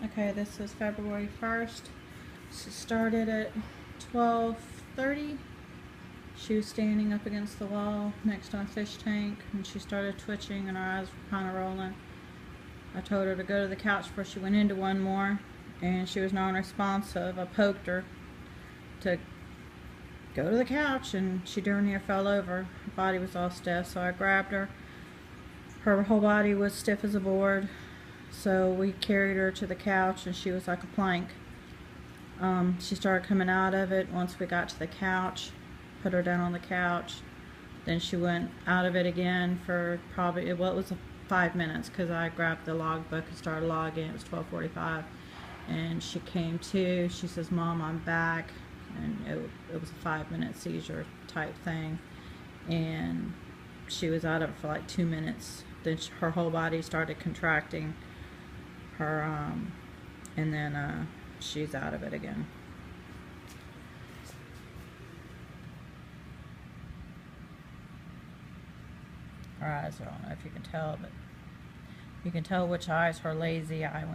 Okay, this is February 1st. She started at 12:30. She was standing up against the wall next to a fish tank, and she started twitching and her eyes were kind of rolling. I told her to go to the couch before she went into one more, and she was non-responsive. I poked her to go to the couch, and she darn near fell over. Her body was all stiff, so I grabbed her. Her whole body was stiff as a board, so we carried her to the couch, and she was like a plank. She started coming out of it once we got to the couch. Put her down on the couch. Then she went out of it again for probably, well, it was 5 minutes, because I grabbed the logbook and started logging. It was 12:45, and she came to. She says, "Mom, I'm back," and it was a 5-minute seizure type thing, and she was out of it for like 2 minutes. Then her whole body started contracting. And then she's out of it again. Her eyes, I don't know if you can tell, but you can tell which eye is her lazy eye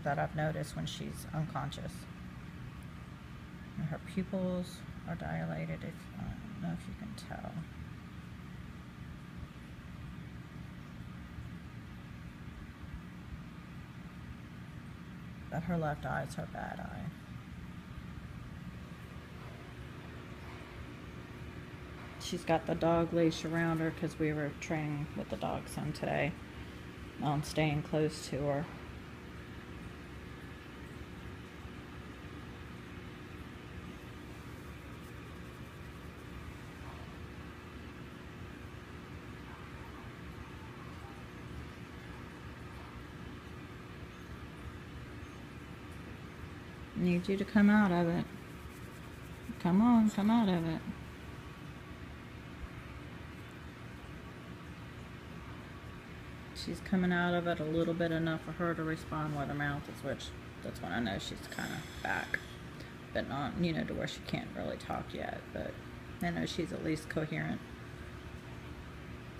that I've noticed when she's unconscious. And her pupils are dilated. I don't know if you can tell. But her left eye is her bad eye. She's got the dog leash around her because we were training with the dog some today on staying close to her. Need you to come out of it. Come on, come out of it. She's coming out of it a little bit enough for her to respond with her mouth, that's when I know she's kind of back. But not, to where she can't really talk yet, but I know she's at least coherent.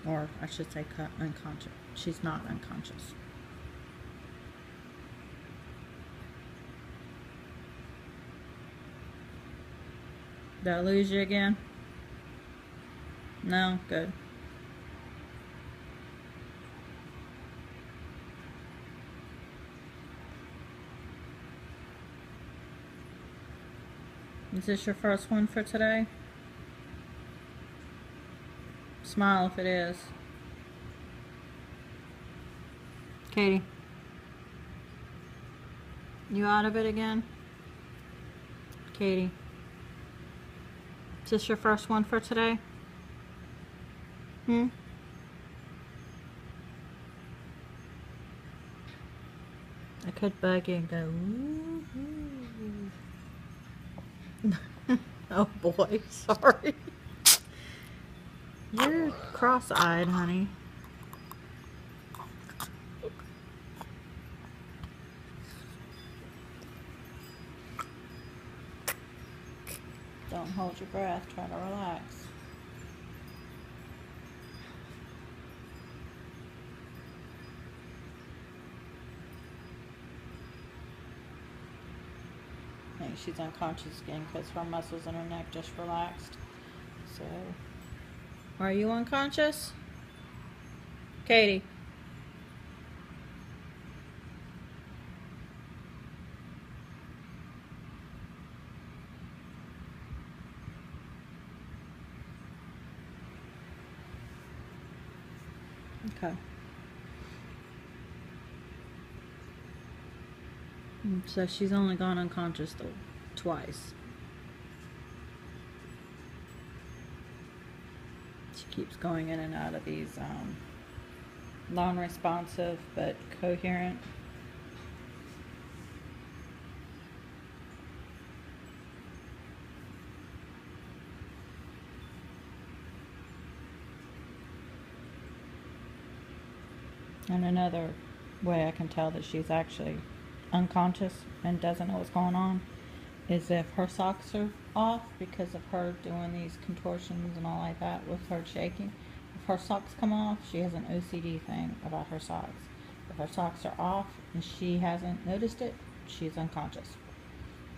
Or I should say unconscious. She's not unconscious. Did I lose you again? No? Good. Is this your first one for today? Smile if it is. Katie? You out of it again? Katie? Is this your first one for today? I could bug you and go, ooh. Oh boy, sorry. You're cross-eyed, honey. Don't hold your breath, try to relax. I think she's unconscious again because her muscles in her neck just relaxed. So, are you unconscious? Katie? Okay. So she's only gone unconscious though twice. She keeps going in and out of these non-responsive but coherent. And another way I can tell that she's actually unconscious and doesn't know what's going on is if her socks are off because of her doing these contortions and all like that with her shaking. If her socks come off, she has an OCD thing about her socks. If her socks are off and she hasn't noticed it, she's unconscious,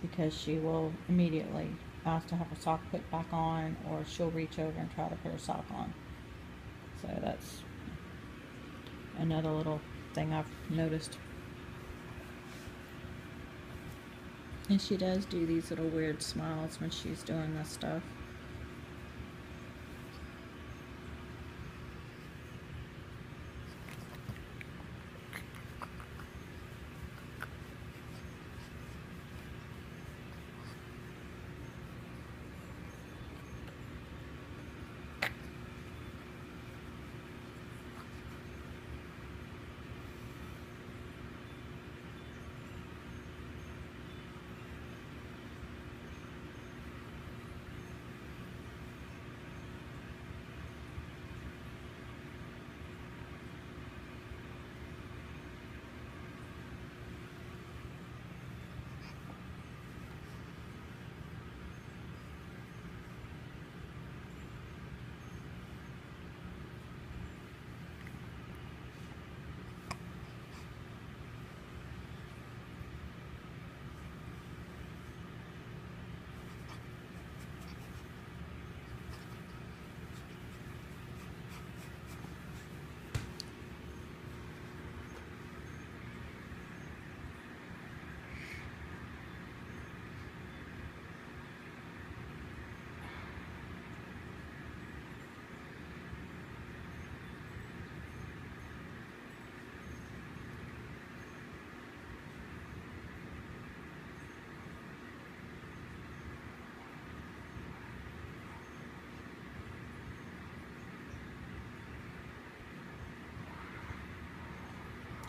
because she will immediately ask to have her sock put back on, or she'll reach over and try to put her sock on. So that's another little thing I've noticed. And she does do these little weird smiles when she's doing this stuff.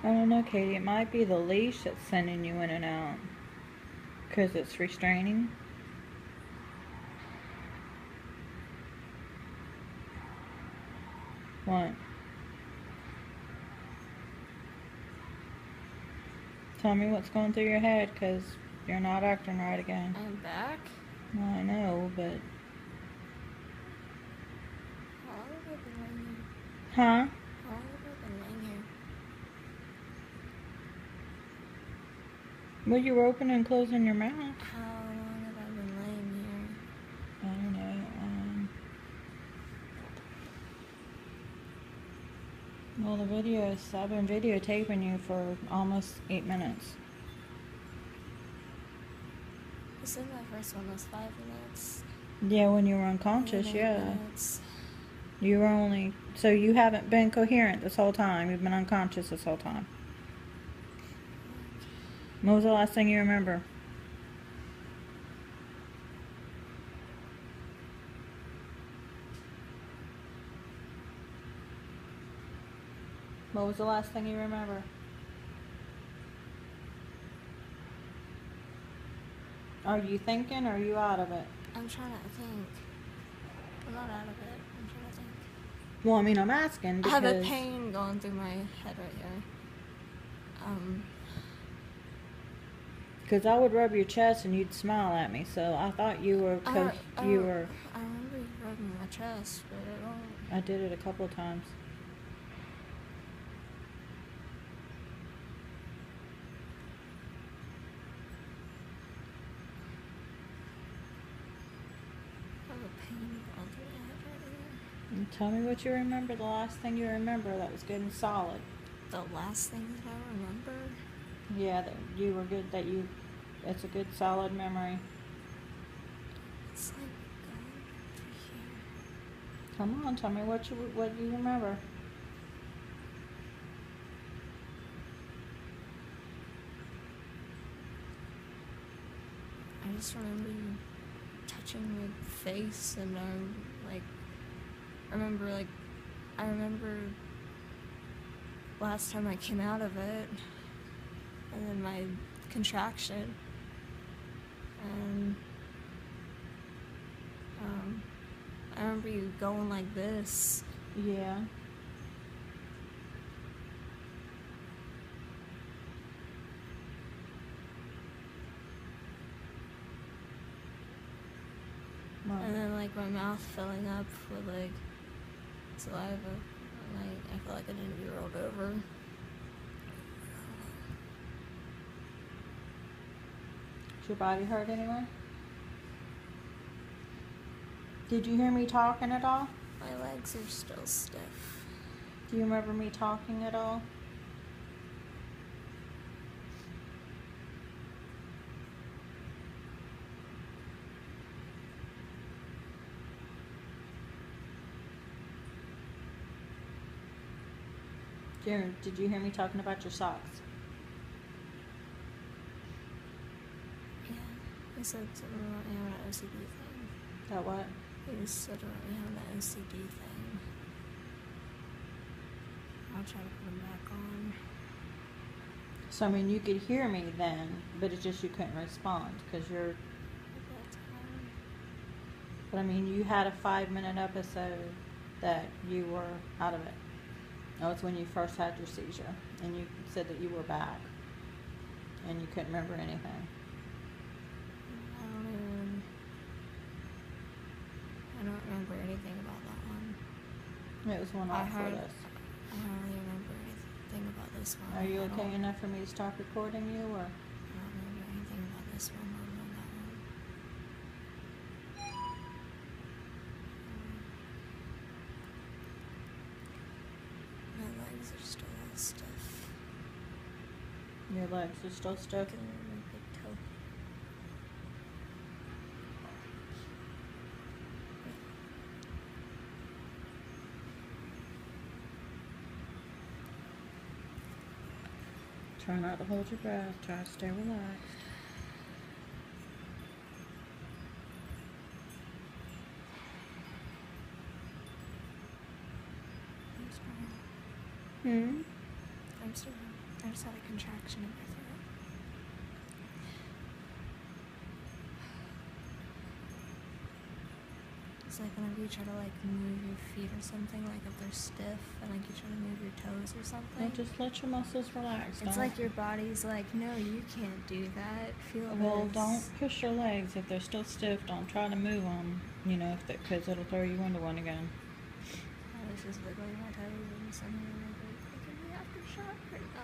I don't know, Katie. It might be the leash that's sending you in and out, because it's restraining. What? Tell me what's going through your head, because you're not acting right again. I'm back? Well, I know, but... How long have I been laying here? Huh? How long have I been laying here? Well, you were opening and closing your mouth. How long have I been laying here? I don't know. Well, the videos, I've been videotaping you for almost 8 minutes. You said my first one was 5 minutes. Yeah, when you were unconscious, And then 8 yeah. minutes. You were only... So you haven't been coherent this whole time. You've been unconscious this whole time. What was the last thing you remember? What was the last thing you remember? Are you thinking, or are you out of it? I'm trying to think. I'm not out of it. I'm trying to think. Well, I mean, I'm asking because... I have a pain going through my head right here. Because I would rub your chest and you'd smile at me, so I thought you were... I remember you rubbing my chest, but I don't... I did it a couple of times. I have a pain going through my head right here. And tell me what you remember, the last thing you remember that was good and solid. The last thing that I remember? Yeah, that you were good, that you... It's a good, solid memory. It's like going through here. Come on, tell me what you remember. I just remember you touching my face, and I remember last time I came out of it, and then my contraction, and I remember you going like this. Yeah. And then like my mouth filling up with like saliva, and I felt like I didn't be rolled over. your body hurt anywhere? Did you hear me talking at all? My legs are still stiff. Do you remember me talking at all? Did you hear me talking about your socks? Yeah. I said something about me having an OCD thing. That what? You said about me having an OCD thing. I'll try to put them back on. So, I mean, you could hear me then, but it's just you couldn't respond because you're... At that time. But, I mean, you had a 5-minute episode that you were out of it. That was when you first had your seizure, and you said that you were back, and you couldn't remember anything. I don't remember anything about that one. It was one off for this. I don't really remember anything about this one. Are you okay enough for me to stop recording you, or? I don't remember anything about this one other than that one. My legs are still all stiff. Your legs are still stiff? Looking at my big toe. Try not to hold your breath. Try to stay relaxed. I'm still. I just had a contraction in my throat. It's like whenever you try to like move your feet or something, like if they're stiff and like you try to move your toes or something. Well, just let your muscles relax. It's like your body's like, no, you can't do that. Feel Well, this. don't push your legs. If they're still stiff, don't try to move them, you know, because it'll throw you into one again. I was just wiggling my toes and suddenly I'm like, taking the aftershock right now.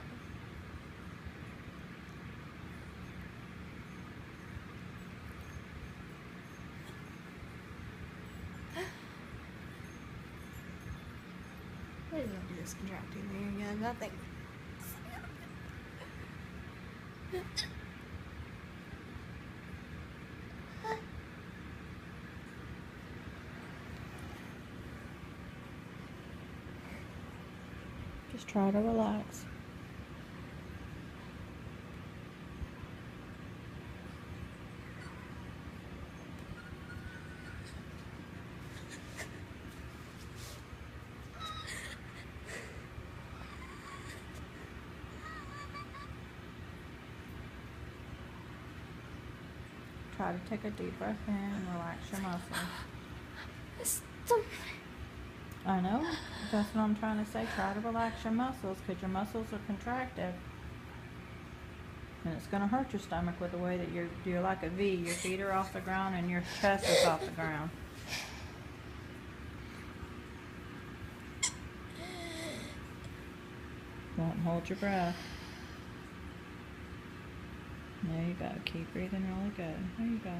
Please don't do this contracting me again. Nothing. Just try to relax. Try to take a deep breath in and relax your muscles. I know. That's what I'm trying to say. Try to relax your muscles because your muscles are contracted. And it's going to hurt your stomach with the way that you're like a V. Your feet are off the ground and your chest is off the ground. Don't hold your breath. There you go. Keep breathing really good. There you go.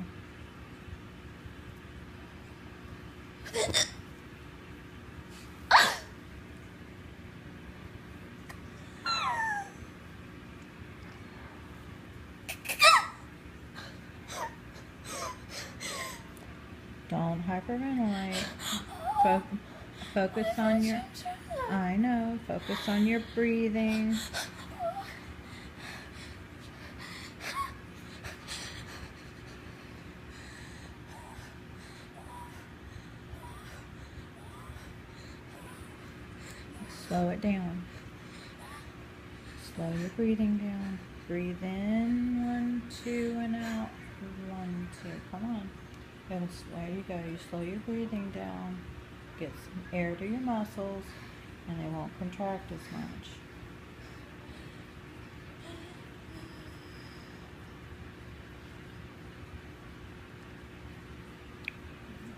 Don't hyperventilate. Focus on your... I know. Focus on your breathing. Slow it down. Slow your breathing down. Breathe in, 1, 2, and out, 1, 2. Come on. There you go. You slow your breathing down. Get some air to your muscles, and they won't contract as much.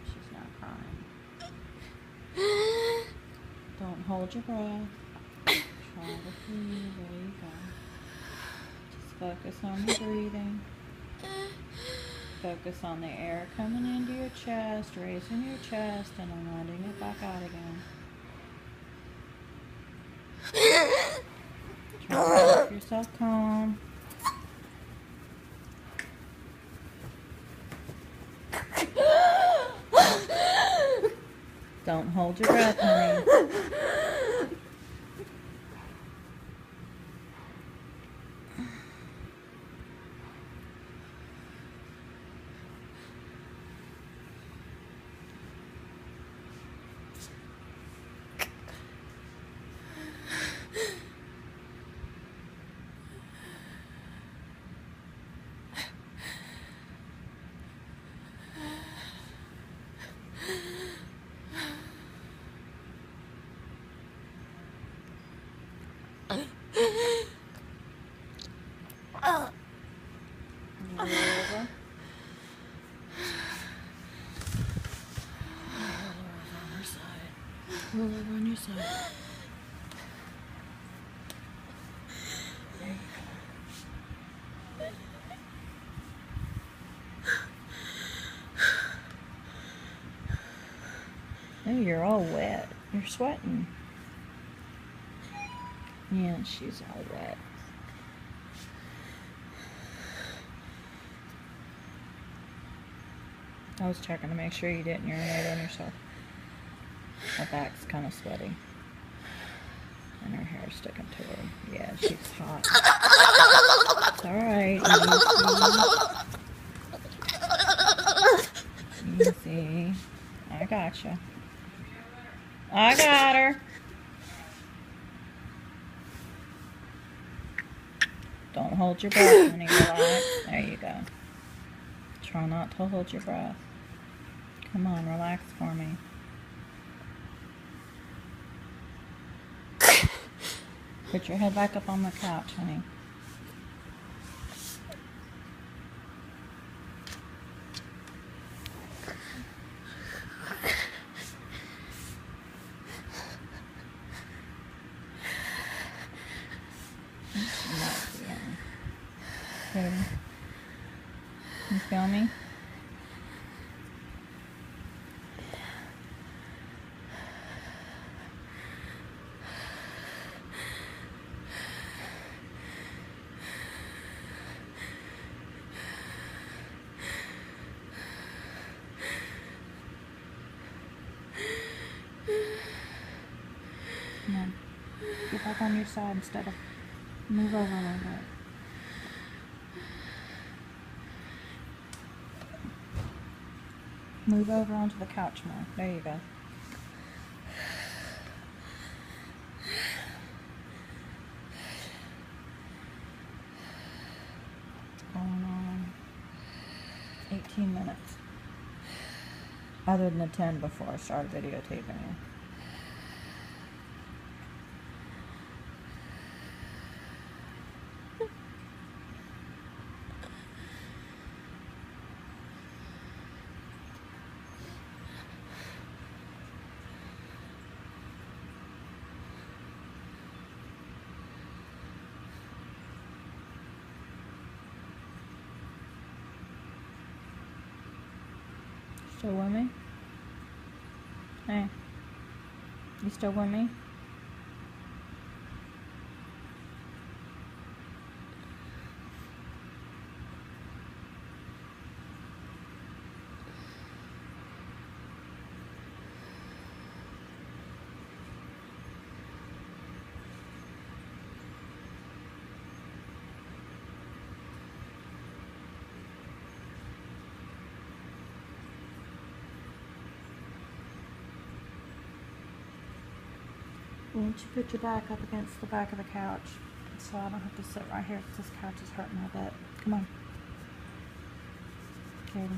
She's not crying. Don't hold your breath. Try to breathe. There you go. Just focus on your breathing. Focus on the air coming into your chest, raising your chest, and then letting it back out again. Try to keep yourself calm. Don't hold your breath, honey. Roll over on your side. Oh, you're all wet. You're sweating. Yeah, she's all wet. I was checking to make sure you didn't urinate on yourself. Her back's kind of sweaty. And her hair's sticking to her. Yeah, she's hot. It's alright. Easy. Easy. I gotcha. I got her. Don't hold your breath, honey. Relax. There you go. Try not to hold your breath. Come on, relax for me. Put your head back up on the couch, honey. Good. You feel me? Come on. Get back on your side instead of move over a little bit. Move over onto the couch more. There you go. It's going on 18 minutes. Other than the 10 before I started videotaping you. Still with me? Hey. You still with me? Won't you put your back up against the back of the couch so I don't have to sit right here because this couch is hurting my butt. Come on. Katie,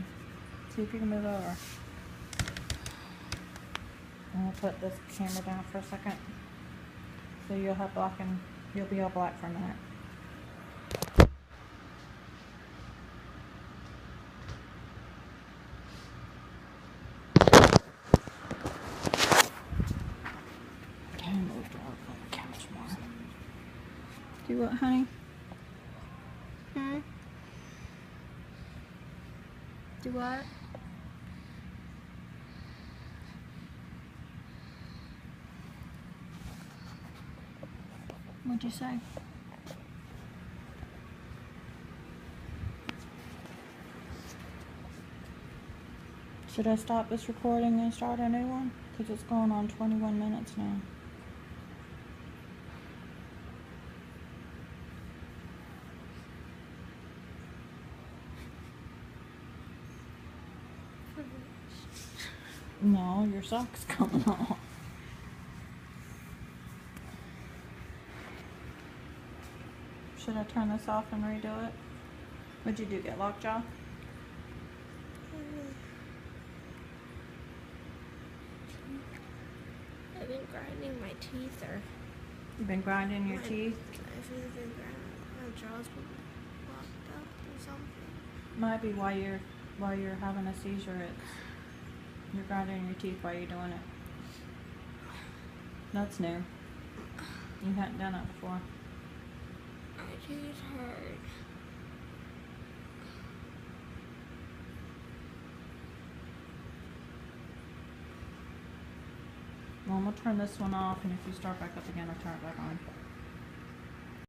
see if you can move over. I'm going to put this camera down for a second so you'll be all black for a minute. Do what, honey? Do what? What'd you say? Should I stop this recording and start a new one? Because it's going on 21 minutes now. No, your sock's coming off. Should I turn this off and redo it? What'd you do, get lockjaw? I've been grinding my teeth, or You've been grinding your teeth? I've either been grinding my jaw's been locked up or something. Might be while you're having a seizure. You're grinding your teeth while you're doing it. That's new. You hadn't done it before. My teeth hurt. Well, I'm gonna turn this one off, and if you start back up again, I'll turn it back on.